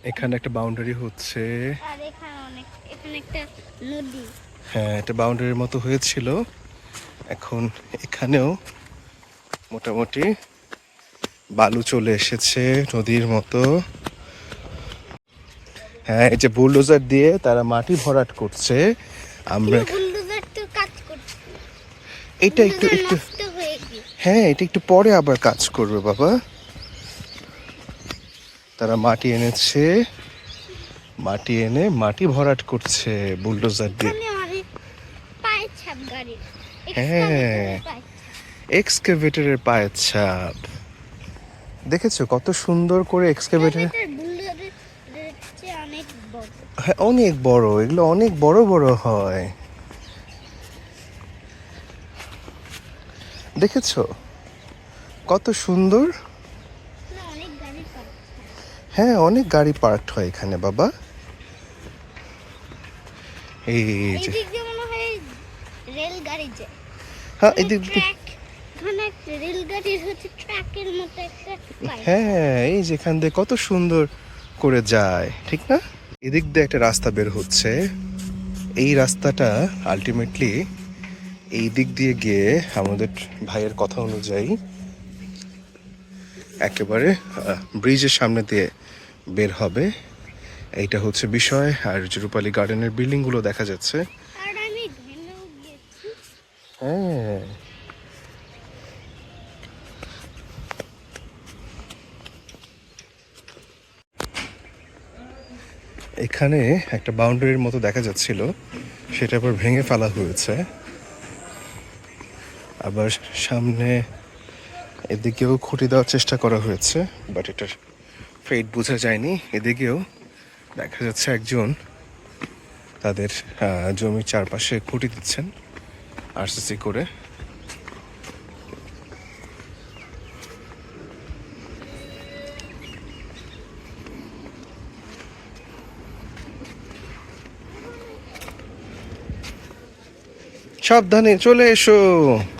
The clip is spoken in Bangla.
এখানে একটা বাউন্ডারি হচ্ছে। আর এখানে একটা নদী। হ্যাঁ, এটা বাউন্ডারির মতো হয়েছিল, এখন এখানেও মোটামুটি বালু চলে এসেছে নদীর মতো। হ্যাঁ, এই যে বুলডোজার দিয়ে তারা মাটি ভরাট করছে। আমরা বুলডোজার তো কাজ করছে, এটা একটু বুলডোজার একটু নষ্ট হয়ে গেছে। হ্যাঁ, এটা একটু পরে আবার কাজ করবে বাবা। তারা মাটি এনেছে, মাটি এনে মাটি ভরাট করছে বুলডোজার দিয়ে। এখানে অনেক পায়ের ছাপ গাড়ির, হ্যাঁ, এক্সকাভেটরের পায়ের ছাপ। এক্সকাভেটরের পায়ের ছাপ দেখেছো কত সুন্দর করে এক্সকাভেটর। এক্সকাভেটর বুলডোজারের চেয়ে অনেক বড়। হ্যাঁ, অনেক বড়, এগুলো অনেক বড় বড় হয়, দেখেছো কত সুন্দর। না, অনেক গাড়ি পার্ক। হ্যাঁ, অনেক গাড়ি পার্কড হয় এখানে বাবা। এই যে এইদিক দিয়ে মনে হয় রেলগাড়ি যায়। হ্যাঁ, এদিক দিয়ে। ট্র্যাক, এখানে একটা রেলগাড়ির হচ্ছে ট্র্যাকের মতো একটা পাইপ। হ্যাঁ, এই যেখান দিয়ে কত সুন্দর করে যায়, ঠিক না? এদিক দিয়ে একটা রাস্তা বের হচ্ছে। এই রাস্তাটা আলটিমেটলি এই দিক দিয়ে গিয়ে আমাদের ভাইয়ের কথা অনুযায়ী একেবারে ব্রিজের সামনে দিয়ে বের হবে। এইটা হচ্ছে বিষয়। আর জুরুপালি গার্ডেনের বিল্ডিংগুলো দেখা যাচ্ছে। আর আমি ভেনেও গেছি। হ্যাঁ, এখানে একটা বাউন্ডারির মতো দেখা যাচ্ছিল, সেটা আবার ভেঙে ফেলা হয়েছে। আবার সামনে এদিকেও খুঁটি দেওয়ার চেষ্টা করা হয়েছে, বাট এটার ফেট বোঝা যায়নি। এদিকেও দেখা যাচ্ছে একজন তাদের জমির চারপাশে খুঁটি দিচ্ছেন আরসিসি করে। সাবধানে চলে এসো।